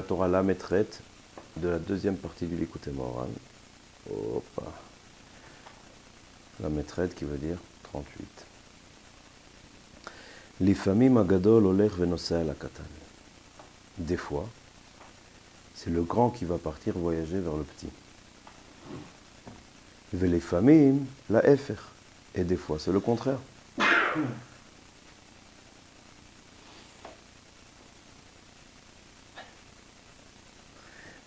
Torah la maîtrette de la deuxième partie du Likutei Moharan. Opa. La maîtrette qui veut dire 38. Lifamim agadol olech venosea la katan. Des fois, c'est le grand qui va partir voyager vers le petit. Velifamim la efer. Et des fois, c'est le contraire.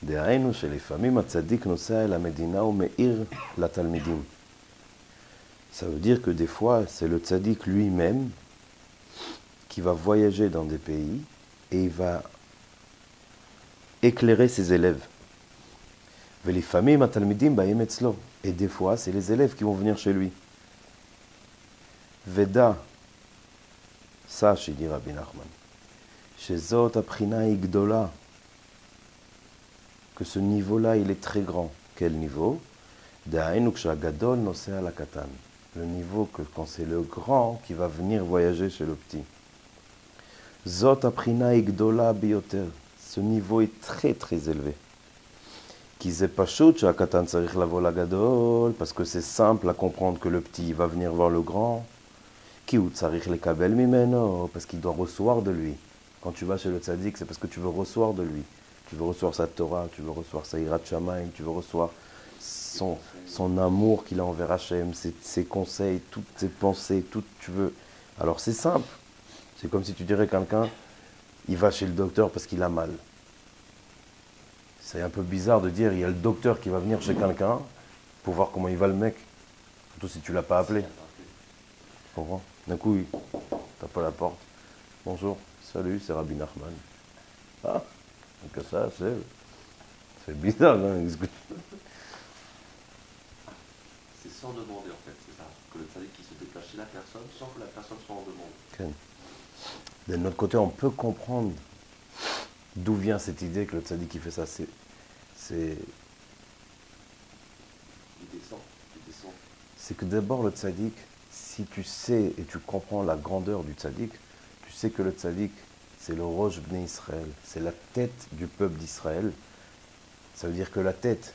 דהיינו שלפעמים הצדיק נוסע אל המדינה ומאיר לתלמידים. Ça veut dire que des fois, c'est le tzaddik lui-même qui va voyager dans des pays et il va éclairer ses élèves. ולפעמים התלמידים באים אצלו. Et des fois, c'est les élèves qui vont venir chez lui. ודע, sache, dit Rabbi Nachman, שזאת הבחינה היא גדולה. Que ce niveau-là, il est très grand. Quel niveau? Le niveau que quand c'est le grand qui va venir voyager chez le petit. Zot aprina igdola bioter. Ce niveau est très très élevé. Parce que c'est simple à comprendre que le petit va venir voir le grand. Parce qu'il doit recevoir de lui. Quand tu vas chez le tzaddik, c'est parce que tu veux recevoir de lui. Tu veux recevoir sa Torah, tu veux recevoir sa Hirat Shamayim, tu veux recevoir son amour qu'il a envers Hachem, ses conseils, toutes ses pensées, tout tu veux. Alors c'est simple. C'est comme si tu dirais quelqu'un, il va chez le docteur parce qu'il a mal. C'est un peu bizarre de dire, il y a le docteur qui va venir chez quelqu'un pour voir comment il va le mec. Surtout si tu ne l'as pas appelé. Tu comprends? D'un coup, il tape à la porte. Bonjour, salut, c'est Rabbi Nachman. Ah, donc ça, c'est bizarre. Hein? C'est sans demander en fait, c'est ça. Que le tzaddik qui se déplace chez la personne sans que la personne soit en demande. Okay. De notre côté, on peut comprendre d'où vient cette idée que le tzaddik qui fait ça. Il descend. C'est que d'abord le tzaddik, si tu sais et tu comprends la grandeur du tzaddik, tu sais que le tzaddik, c'est le Rosh Bnei Israël, c'est la tête du peuple d'Israël. Ça veut dire que la tête,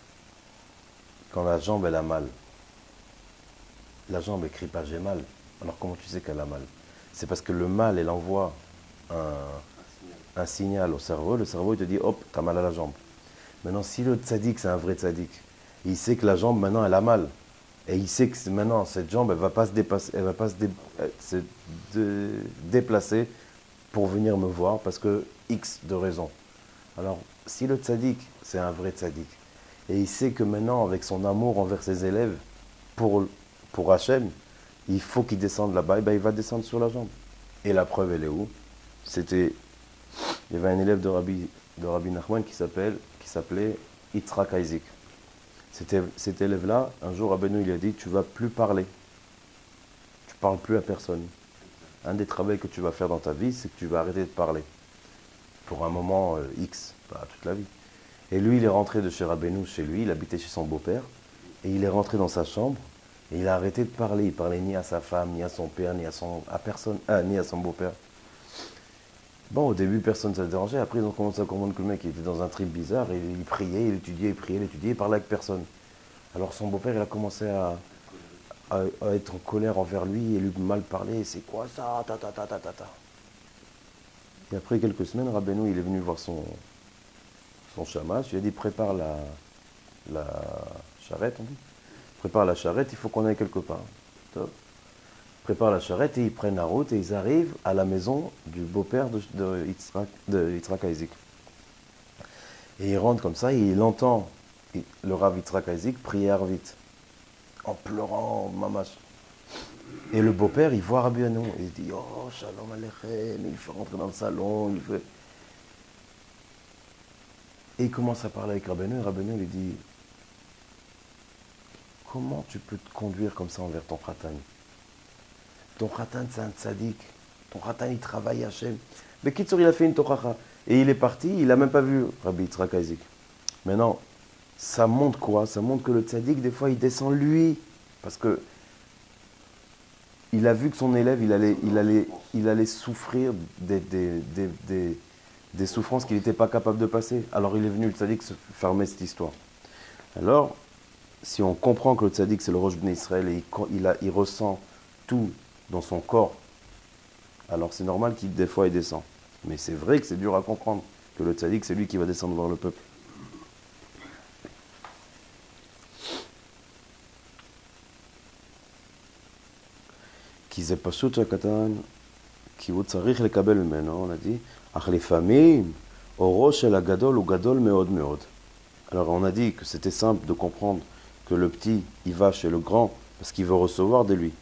quand la jambe elle a mal, la jambe écrit pas j'ai mal. Alors comment tu sais qu'elle a mal? C'est parce que le mal, elle envoie un signal au cerveau. Le cerveau il te dit hop, t'as mal à la jambe. Maintenant, si le tzaddik c'est un vrai tzaddik, il sait que la jambe maintenant elle a mal. Et il sait que maintenant cette jambe elle va pas se déplacer pour venir me voir parce que X de raison. Alors, si le tzaddik, c'est un vrai tzaddik, et il sait que maintenant, avec son amour envers ses élèves, pour Hachem, il faut qu'il descende là-bas, et ben, il va descendre sur la jambe. Et la preuve, elle est où? Il y avait un élève de Rabbi Nachman qui s'appelait Yitzhak Isaac. Cet élève-là, un jour, Rabbeinu, il a dit, tu ne vas plus parler. Tu ne parles plus à personne. Un des travaux que tu vas faire dans ta vie, c'est que tu vas arrêter de parler. Pour un moment X, pas toute la vie. Et lui, il est rentré de chez Rabbeinu, chez lui, il habitait chez son beau-père, et il est rentré dans sa chambre, et il a arrêté de parler. Il parlait ni à sa femme, ni à son père, ni à son beau-père. Bon, au début, personne ne s'est dérangé. Après, ils ont commencé à comprendre que le mec il était dans un trip bizarre, et il priait, il étudiait, il parlait avec personne. Alors son beau-père, il a commencé à être en colère envers lui et lui mal parler. C'est quoi ça? Et après quelques semaines, Rabbeinu, il est venu voir son shamash. Il a dit, prépare la charrette, on dit. Prépare la charrette, il faut qu'on aille quelque part. Top. Prépare la charrette et ils prennent la route et ils arrivent à la maison du beau-père de Yitzhak Isaac. Et il rentre comme ça et il entend le Rav Yitzhak Isaac prier Arvit, en pleurant, mamash. Et le beau-père, il voit Rabbi Anou, et il dit, oh, shalom aleichem, il fait rentrer dans le salon, Et il commence à parler avec Rabbi Anou, et Rabbi Anou lui dit, comment tu peux te conduire comme ça envers ton khatan? Ton khatan, c'est un tzaddik. Ton khatan, il travaille à Hachem. Mais Kitsur, il a fait une tochacha. Et il est parti, il n'a même pas vu Rabbi Yitzhak Isaac. Maintenant, ça montre quoi? Ça montre que le tzaddik, des fois, il descend lui. Parce que il a vu que son élève, il allait souffrir des souffrances qu'il n'était pas capable de passer. Alors il est venu, le tzaddik, se fermer cette histoire. Alors, si on comprend que le tzaddik, c'est le Rosh Bnei Israël, et il ressent tout dans son corps, alors c'est normal qu'il, des fois, il descend. Mais c'est vrai que c'est dur à comprendre, que le tzaddik, c'est lui qui va descendre voir le peuple. כי זה פשוט שהקטן, כי הוא צריך לקבל ממנו, on a dit, אך לפעמים אורו של הגדול הוא גדול מאוד מאוד. Alors on a dit que c'était simple de comprendre que le petit, il va chez le grand parce qu'il veut recevoir de lui.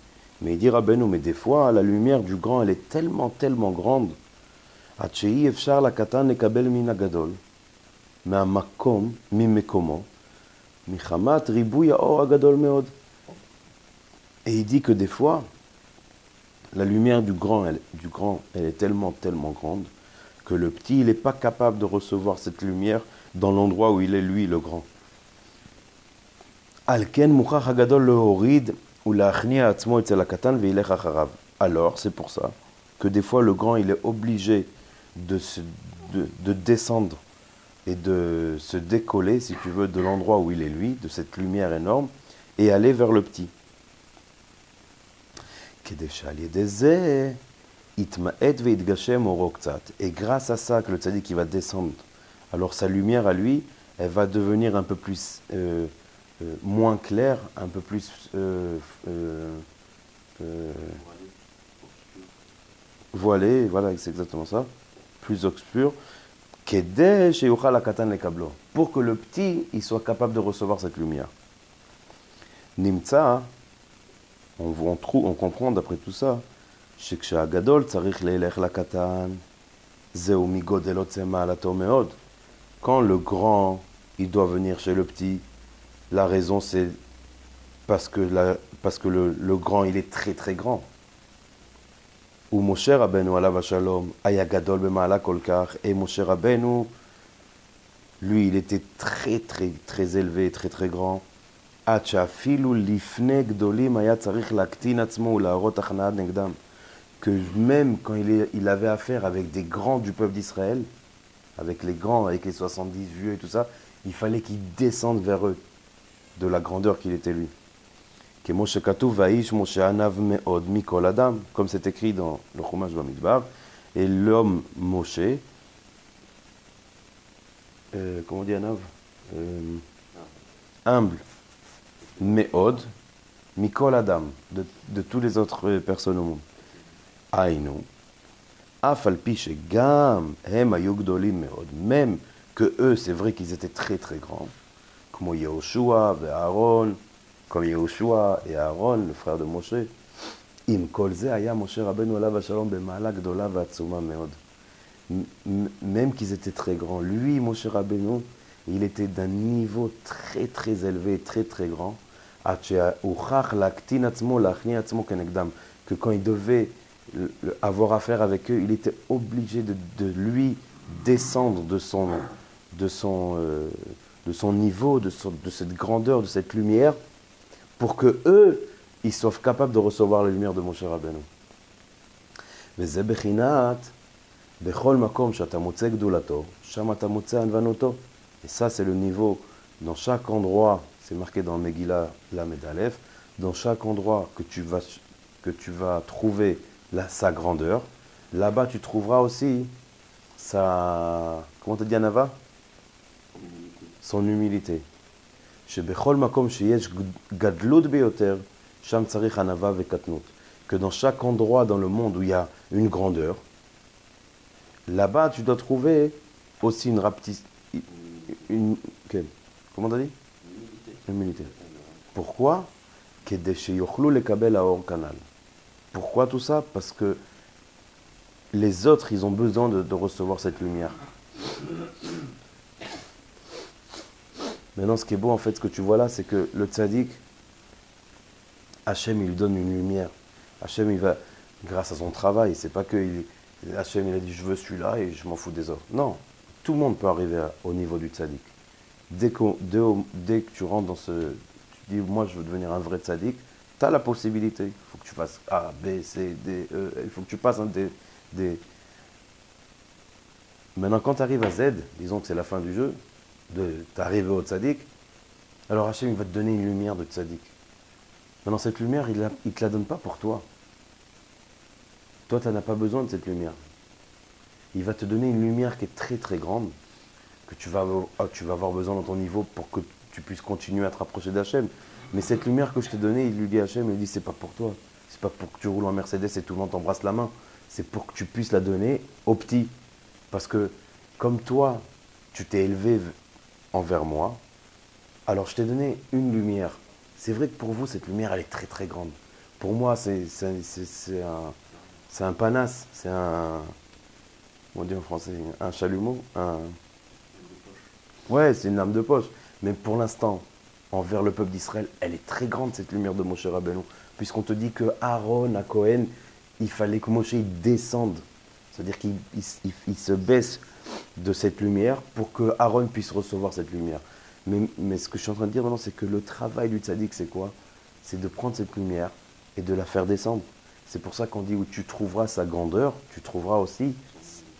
Mais il dit Rabbeinu, mais des fois, la lumière du grand, elle est tellement, tellement grande. עד שאי אפשר לקטן לקבל מן הגדול, מהמקום, ממקומו, מחמת ריבוי האור הגדול מאוד. Et il dit que des fois, la lumière du grand, elle est tellement, tellement grande que le petit, il n'est pas capable de recevoir cette lumière dans l'endroit où il est, lui, le grand. Alors, c'est pour ça que des fois, le grand, il est obligé de descendre et de se décoller, si tu veux, de l'endroit où il est, lui, de cette lumière énorme, et aller vers le petit. Et grâce à ça que le tzaddik il va descendre, alors sa lumière à lui, elle va devenir un peu plus moins claire, un peu plus voilée, voilà, c'est exactement ça, plus obscure, pour que le petit il soit capable de recevoir cette lumière. Nimtza, on comprend d'après tout ça, quand le grand il doit venir chez le petit, la raison c'est parce que le grand il est très très grand. Ou Moshe Rabbeinu alav shalom aya gadol b'ma'ala kol kach, et Moshe Rabbeinu lui il était très très très élevé, très très grand. Que même quand il avait affaire avec des grands du peuple d'Israël, avec les grands, avec les 70 vieux et tout ça, il fallait qu'il descende vers eux, de la grandeur qu'il était lui. Comme c'est écrit dans le Chumash Bamidbar, et l'homme Moshe, comment on dit Anav, humble, Me'od, Mikol Adam, de tous les autres personnes au monde. Aïnou, Afalpi Shegam, Hem Ayu Gdolim Me'od, même que eux, c'est vrai qu'ils étaient très très grands, comme Yehoshua et Aaron, comme Yehoshua et Aaron, le frère de Moshe. Im Kol Ze Aya Moshe Rabbeinu alav shalom b'ma'ala gdola v'atzuma me'od. Même qu'ils étaient très grands, lui, Moshe Rabbeinu, il était d'un niveau très très élevé, très très grand. Que quand il devait avoir affaire avec eux, il était obligé de lui descendre de son niveau, de cette grandeur, de cette lumière, pour que eux, ils soient capables de recevoir la lumière de Moshe Rabbeinu. Et ça, c'est le niveau, dans chaque endroit, c'est marqué dans Megillah Lamed Aleph, dans chaque endroit que tu vas trouver sa grandeur, là-bas tu trouveras aussi sa, comment tu dis Anava? Son humilité. Que dans chaque endroit dans le monde où il y a une grandeur, là-bas tu dois trouver aussi une rapetisse. Comment t'as dit? Humilité. Pourquoi? Pourquoi tout ça? Parce que les autres, ils ont besoin de recevoir cette lumière. Maintenant, ce qui est beau, en fait, ce que tu vois là, c'est que le tzaddik, Hachem, il lui donne une lumière. Hachem, il va, grâce à son travail, c'est pas que Hachem, il a dit, je veux celui-là et je m'en fous des autres. Non. Tout le monde peut arriver au niveau du tzaddik. Dès que tu rentres dans tu dis, moi je veux devenir un vrai tzaddik, tu as la possibilité. Il faut que tu fasses A, B, C, D, E, il faut que tu passes Maintenant, quand tu arrives à Z, disons que c'est la fin du jeu, tu es arrivé au tzaddik, alors Hachem, il va te donner une lumière de tzaddik. Maintenant, cette lumière, il ne te la donne pas pour toi. Toi, tu n'en as pas besoin de cette lumière. Il va te donner une lumière qui est très très grande, que tu vas avoir besoin dans ton niveau pour que tu puisses continuer à te rapprocher d'Hachem. Mais cette lumière que je t'ai donnée, il lui dit à Hachem, il lui dit, c'est pas pour toi. C'est pas pour que tu roules en Mercedes et tout le monde t'embrasse la main. C'est pour que tu puisses la donner aux petits. Parce que comme toi, tu t'es élevé envers moi, alors je t'ai donné une lumière. C'est vrai que pour vous, cette lumière, elle est très très grande. Pour moi, c'est un panace, c'est un, on dit en français, un chalumeau, ouais, c'est une lame de poche. Mais pour l'instant, envers le peuple d'Israël, elle est très grande cette lumière de Moshe Rabbeinu. Puisqu'on te dit que Aaron à Cohen, il fallait que Moshe il descende. C'est-à-dire qu'il se baisse de cette lumière pour que Aaron puisse recevoir cette lumière. Mais ce que je suis en train de dire maintenant, c'est que le travail du tzaddik, c'est quoi? C'est de prendre cette lumière et de la faire descendre. C'est pour ça qu'on dit où tu trouveras sa grandeur, tu trouveras aussi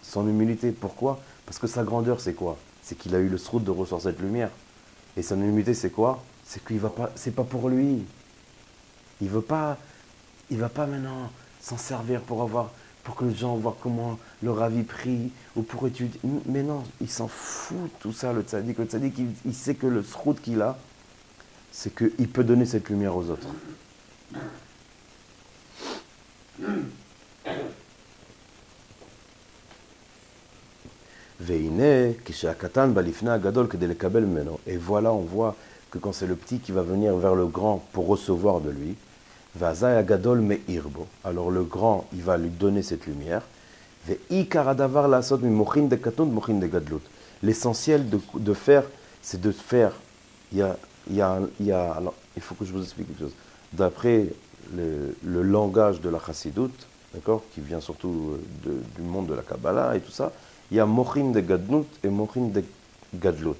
son humilité. Pourquoi? Parce que sa grandeur, c'est quoi? C'est qu'il a eu le srout de recevoir cette lumière. Et son humilité, c'est quoi? C'est qu'il va pas, c'est pas pour lui. Il va pas maintenant s'en servir pour que les gens voient comment le ravi prie, ou pour étudier. Mais non, il s'en fout tout ça, le tzaddik. Le tzaddik, il sait que le srout qu'il a, c'est qu'il peut donner cette lumière aux autres. Et voilà, on voit que quand c'est le petit qui va venir vers le grand pour recevoir de lui, alors le grand, il va lui donner cette lumière. L'essentiel de faire, c'est de faire. Alors, il faut que je vous explique quelque chose. D'après le langage de la chassidoute, d'accord, qui vient surtout du monde de la Kabbalah et tout ça, il y a mochin de gadlut et mochin de gadlut.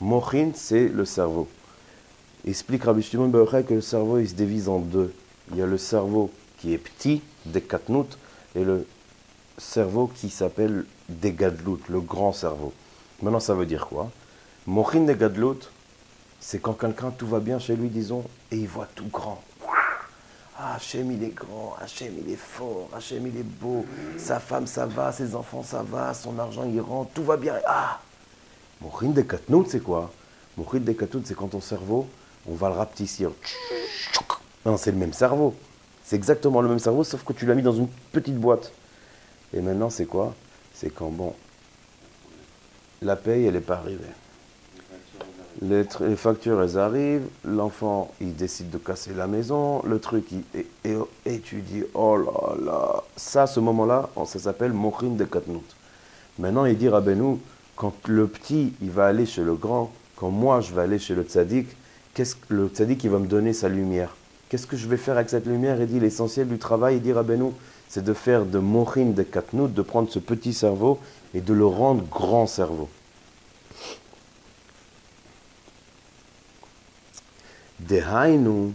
Mochin, c'est le cerveau. Explique Rabbi Shimon Bar Yochai que le cerveau, il se divise en deux. Il y a le cerveau qui est petit, des katnout, et le cerveau qui s'appelle des gadlut, le grand cerveau. Maintenant, ça veut dire quoi? Mochin de gadlut, c'est quand quelqu'un, tout va bien chez lui, disons, et il voit tout grand. Ah, Hachem, il est grand, Hachem, il est fort, Hachem, il est beau, sa femme, ça va, ses enfants, ça va, son argent, il rentre, tout va bien. Ah! Mochin de katnout, c'est quoi? Mochin de katnout, c'est quand ton cerveau, on va le rapetissir. Non, c'est le même cerveau. C'est exactement le même cerveau, sauf que tu l'as mis dans une petite boîte. Et maintenant, c'est quoi? C'est quand, bon, la paye, elle n'est pas arrivée. Les factures, elles arrivent. L'enfant, il décide de casser la maison. Le truc, et tu dis, oh là là. Ça, ce moment-là, ça s'appelle Mochin de Katnout. Maintenant, il dit Rabbeinu, quand le petit, il va aller chez le grand, quand moi, je vais aller chez le tzaddik, le tzaddik, il va me donner sa lumière. Qu'est-ce que je vais faire avec cette lumière? Il dit l'essentiel du travail, il dit Rabbeinu, c'est de faire de Mochin de Katnout, de prendre ce petit cerveau et de le rendre grand cerveau. Dehainu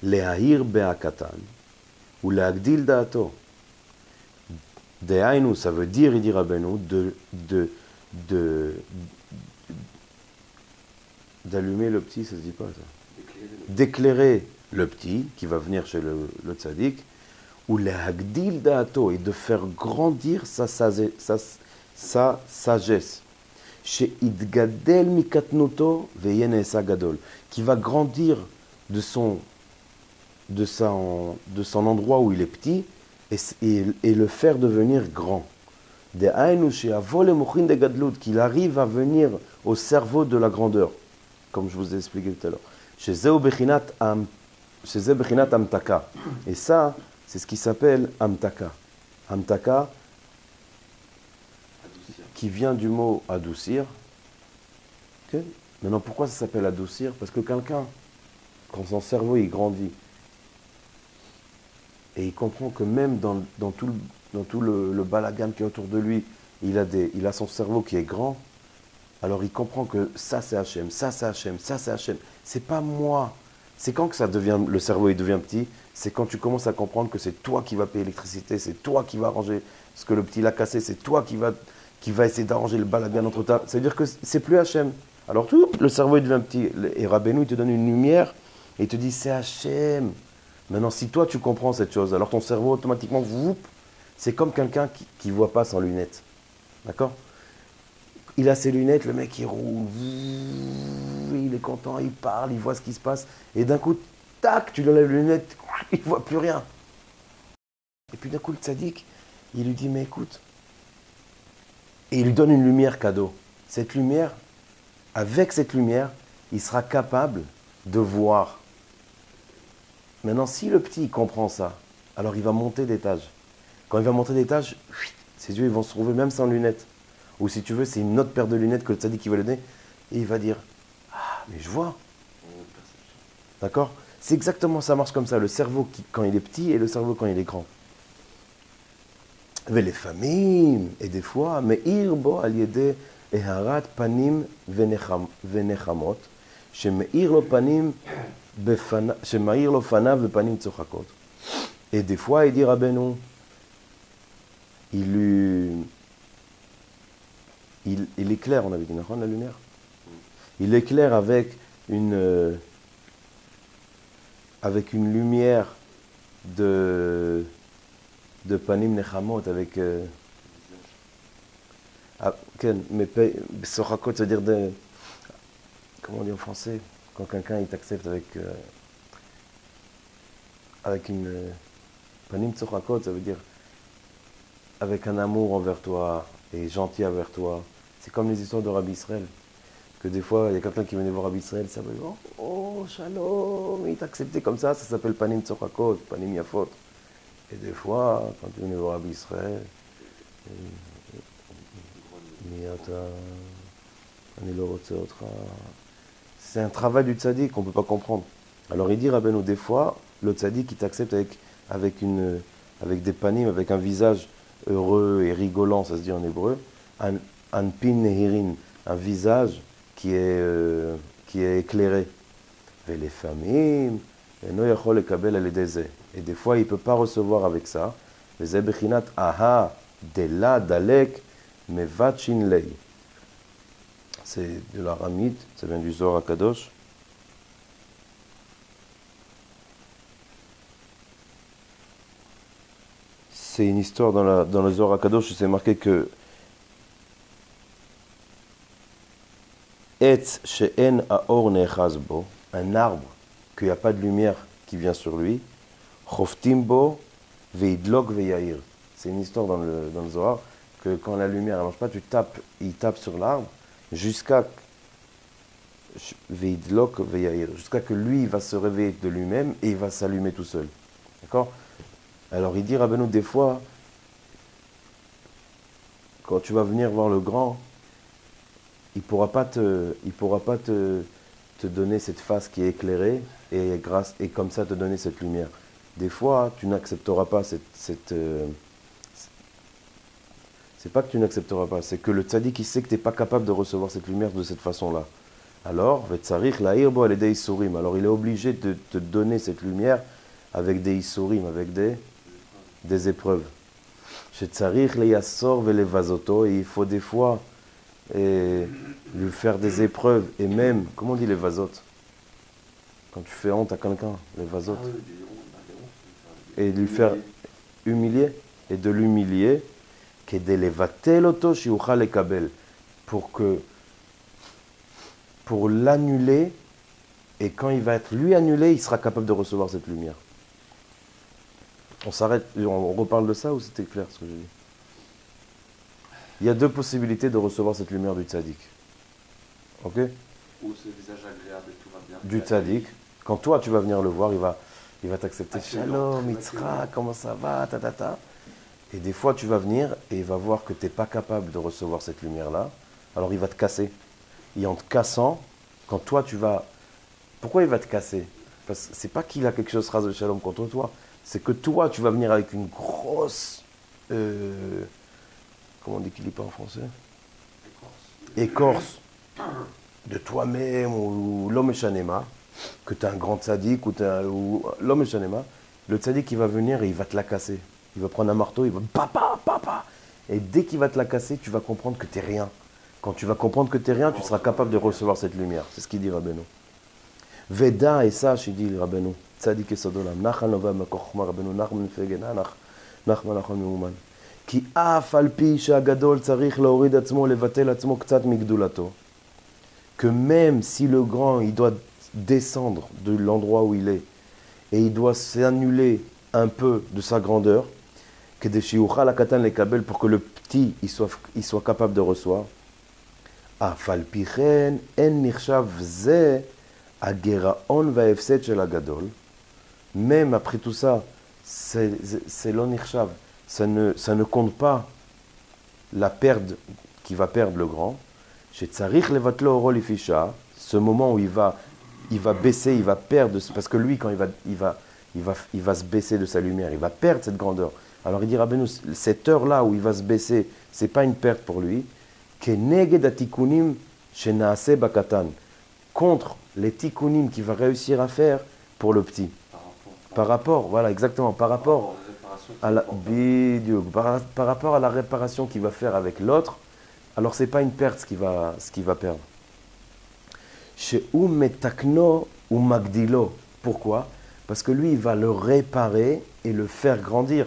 leahir be'akatan ou leagdil da'ato. Dehainu, ça veut dire, il dit Rabbeinu, d'allumer le petit, ça se dit pas ça. D'éclairer le petit qui va venir chez le tzaddik, ou leagdil da'ato, et de faire grandir sa sagesse. Chez Idgadel mikatnuto veyene gadol, qui va grandir de son endroit où il est petit et le faire devenir grand. De ainu she'avol mochin de gadlut, qu'il arrive à venir au cerveau de la grandeur, comme je vous ai expliqué tout à l'heure. Chez Zeu bechinat amtaka. Et ça, c'est ce qui s'appelle amtaka. Amtaka, qui vient du mot adoucir. Okay. Maintenant, pourquoi ça s'appelle adoucir? Parce que quelqu'un, quand son cerveau il grandit, et il comprend que même dans tout le balagan qui est autour de lui, il a son cerveau qui est grand, alors il comprend que ça c'est Hachem, ça c'est Hachem, ça c'est Hachem. C'est pas moi, C'est quand que ça devient, le cerveau il devient petit, c'est quand tu commences à comprendre que c'est toi qui vas payer l'électricité, c'est toi qui vas arranger ce que le petit l'a cassé, c'est toi qui va essayer d'arranger le balagan entre ta. C'est-à-dire que c'est plus Hachem. Alors tout, le cerveau il devient petit. Et Rabbeinu il te donne une lumière et il te dit c'est Hachem. Maintenant, si toi tu comprends cette chose, alors ton cerveau automatiquement, c'est comme quelqu'un qui ne voit pas sans lunettes. D'accord? Il a ses lunettes, le mec il roule, il est content, il parle, il voit ce qui se passe. Et d'un coup, tac, tu lui enlèves les lunettes, il ne voit plus rien. Et puis d'un coup, le tzaddik, il lui dit, mais écoute, et il lui donne une lumière cadeau. Cette lumière, avec cette lumière, il sera capable de voir. Maintenant, si le petit il comprend ça, alors il va monter d'étage. Quand il va monter d'étage, ses yeux ils vont se trouver même sans lunettes. Ou si tu veux, c'est une autre paire de lunettes que le tzaddik va lui donner. Et il va dire, ah, mais je vois. D'accord? C'est exactement, ça marche comme ça. Le cerveau quand il est petit et le cerveau quand il est grand. Mais les familles, et des fois, mais irbo al yede eharat panim venechamot, shemeir lo panim shemair lo fanav bepanim tzochakot. Et des fois, il dit Rabbeinu, il éclaire, on avait dit, la lumière. Il éclaire avec une lumière de panim nechamot, avec mais sochakot, c'est-à-dire comment on dit en français, quand quelqu'un il t'accepte avec une panim sochakot, ça veut dire avec un amour envers toi et gentil envers toi. C'est comme les histoires de Rabbi Israël. Que des fois, il y a quelqu'un qui venait voir Rabbi Israël, ça veut dire oh, shalom, il t'a accepté comme ça s'appelle panim tzochakot, panim yafot. Et des fois, quand tu venais voir Rabbi Israël, c'est un travail du tzaddik qu'on ne peut pas comprendre. Alors il dit Rabbeinu, des fois, le tzaddik il t'accepte avec des panim, avec un visage heureux et rigolant, ça se dit en hébreu, un pin nehirin, un visage qui est éclairé. Et les familles, et des fois il ne peut pas recevoir avec ça. Les ebechinat aha dela dalek mevachin lei. C'est de l'aramite, ça vient du Zohar HaKadosh. C'est une histoire dans le Zohar HaKadosh où c'est marqué que Etz she'en haor ne'echaz bo, un arbre qu'il n'y a pas de lumière qui vient sur lui, choftim bo veidlok veyair. C'est une histoire dans le Zohar que quand la lumière ne marche pas, il tape sur l'arbre jusqu'à veidlok veyair, jusqu'à que lui il va se réveiller de lui-même et il va s'allumer tout seul. D'accord? Alors il dit Rabbeinu, des fois, quand tu vas venir voir le grand, il ne pourra pas te donner cette face qui est éclairée et comme ça te donner cette lumière. Des fois, tu n'accepteras pas c'est pas que tu n'accepteras pas, c'est que le tzaddik il sait que tu n'es pas capable de recevoir cette lumière de cette façon-là. Alors, alors il est obligé de te donner cette lumière avec des isurim, avec des épreuves. Et il faut des fois lui faire des épreuves, et même, comment on dit les vasotes? Quand tu fais honte à quelqu'un, les vasotes. Et lui faire humilier, et de l'humilier, pour l'annuler, et quand il va être lui annulé, il sera capable de recevoir cette lumière. On s'arrête, on reparle de ça ou c'était clair ce que j'ai dit? Il y a deux possibilités de recevoir cette lumière du tzaddik. Ok? Ou ce visage agréable et tout va bien. Du tzaddik. Quand toi tu vas venir le voir, il va t'accepter. Shalom, Yitzhak, comment ça va? Et des fois tu vas venir et il va voir que tu n'es pas capable de recevoir cette lumière-là. Alors il va te casser. Et en te cassant, quand toi tu vas... Pourquoi il va te casser? Parce que c'est pas qu'il a quelque chose de shalom contre toi. C'est que toi tu vas venir avec une grosse... comment on dit qu'il n'est pas en français? Écorce de toi-même ou l'homme chanema. que tu es un grand tzaddik ou l'homme Shanema, le tzaddik il va venir et il va te la casser. Il va prendre un marteau, il va papa, papa. Et dès qu'il va te la casser, tu vas comprendre que tu n'es rien. Quand tu vas comprendre que tu n'es rien, tu seras capable de recevoir cette lumière. C'est ce qu'il dit Rabbeinu. Veda et sache, il dit Rabbeinu, tzaddik et sodolam, nachal nova mekochma Rabbeinu, nachman fegenanach, nachman nachman meuman. כי אף על פי שהגדול צריך להוריד עצמו, לבטל עצמו קצת מגדולתו, que même si le grand, il doit descendre de l'endroit où il est, et il doit s'annuler un peu de sa grandeur, כדי שיוכל הקטן לקבל, pour que le petit, il soit capable de recevoir, אף על פי כן, אין נחשב זה הגירעון וההפסד של הגדול, même après tout ça, c'est לא נחשב, ça ne compte pas la perte qui va perdre le grand. Chez Tsarich Levatlo Oro Lifisha, ce moment où il va baisser, il va perdre, parce que lui, quand il va se baisser de sa lumière, il va perdre cette grandeur. Alors il dit Rabbeinu, cette heure-là où il va se baisser, c'est pas une perte pour lui. Keneged atikunim shenaase bakatan, contre les tikkunim qu'il va réussir à faire pour le petit. Par rapport, voilà, exactement, par rapport à la, par rapport à la réparation qu'il va faire avec l'autre, alors c'est pas une perte ce qu'il va perdre. Chez metakno ou magdilo. Pourquoi? Parce que lui, il va le réparer et le faire grandir.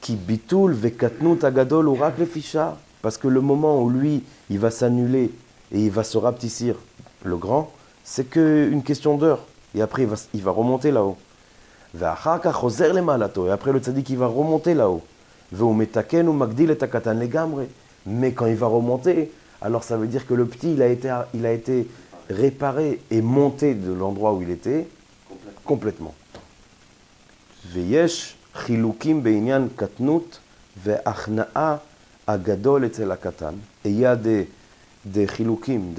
Qui bitul vekatnut agadol ou rak lefisha. Parce que le moment où lui, il va s'annuler et il va se rapetissir, le grand, c'est qu'une question d'heure. Et après, il va remonter là-haut. Et après, le tzaddik, il va remonter là-haut. Mais quand il va remonter, alors ça veut dire que le petit, il a été réparé et monté de l'endroit où il était complètement. Veyesh chilukim beinyan katnut ve'achna'a agadol etzel hakatan. Et il y a des chilukim,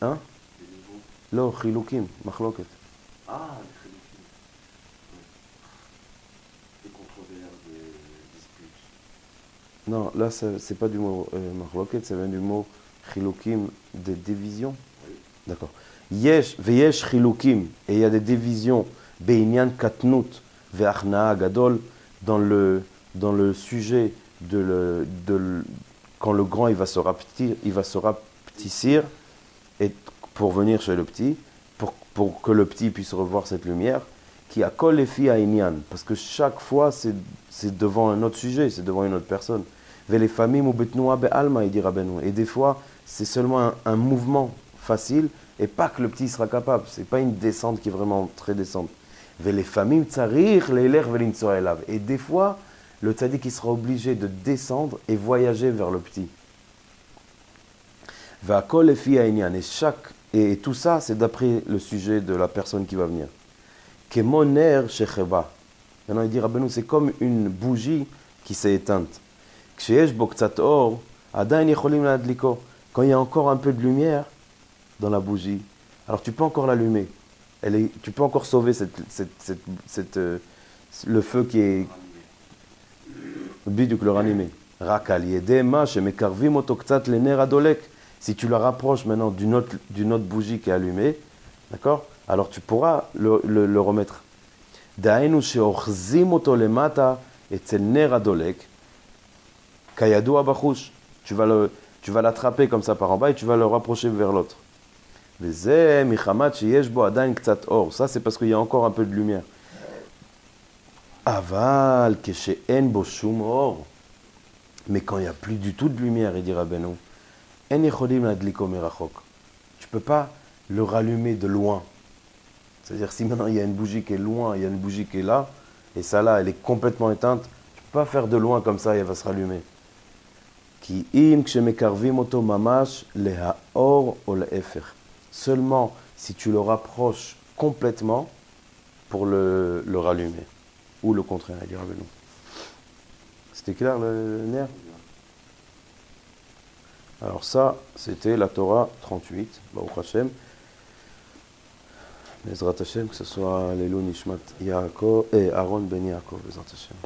hein? לא, חילוקים, מחלוקת. Ah, les חילוקים. Des controverses, des disputes. Non, là, c'est pas du mot מחלוקת, ça vient du mot chilukim, des divisions. Oui. D'accord. Yesh, veyesh chilukim, et il y a des divisions, beinyan katnut, ve'achna'a gadol, dans le sujet quand le grand il va se rapetissir, et pour venir chez le petit, pour que le petit puisse revoir cette lumière, qui a kol efi ha'inyan, parce que chaque fois c'est devant un autre sujet, c'est devant une autre personne. Vele famim ou betnoua be'alma, il dit Rabbeinu. Et des fois, c'est seulement un mouvement facile, et pas que le petit sera capable. C'est pas une descente qui est vraiment très descente. Vele famim tzarir leiler velinsoa elav. Et des fois, le tzaddik il sera obligé de descendre et voyager vers le petit. Va'kol efi ha'inyan. Et tout ça, c'est d'après le sujet de la personne qui va venir. Kemoner shecheba. Maintenant, il dit Rabbeinu, c'est comme une bougie qui s'est éteinte. Ksheyesh bo ktsat or, adayin yecholim ladliko. Quand il y a encore un peu de lumière dans la bougie, alors tu peux encore l'allumer. Tu peux encore sauver le feu qui est biduk, le ranimer. Rak al yedeh ma shemekarvim oto ktsat lener adolek. Si tu la rapproches maintenant d'une autre bougie qui est allumée, d'accord? Alors tu pourras le remettre. Da'enu she'ochzim oto lemata etzel ner adolek kayadu abachush. Tu vas l'attraper comme ça par en bas et tu vas le rapprocher vers l'autre. Veze michamat sheyesh bo adayin ktsat or. Ça c'est parce qu'il y a encore un peu de lumière. Aval keshe'en bo shum or. Mais quand il n'y a plus du tout de lumière, il dit Rabbeinu, tu ne peux pas le rallumer de loin. C'est-à-dire si maintenant il y a une bougie qui est loin, il y a une bougie qui est là, et ça là, elle est complètement éteinte, tu ne peux pas faire de loin comme ça et elle va se rallumer. Seulement si tu le rapproches complètement pour le rallumer. Ou le contraire, il dira Rabbeinu. C'était clair le nerf? Alors ça, c'était la Torah 38, Baruch Hashem. Bezrat Hashem, que ce soit Lelou Nishmat Yaakov et Aaron Ben Yaakov, Bezrat Hashem.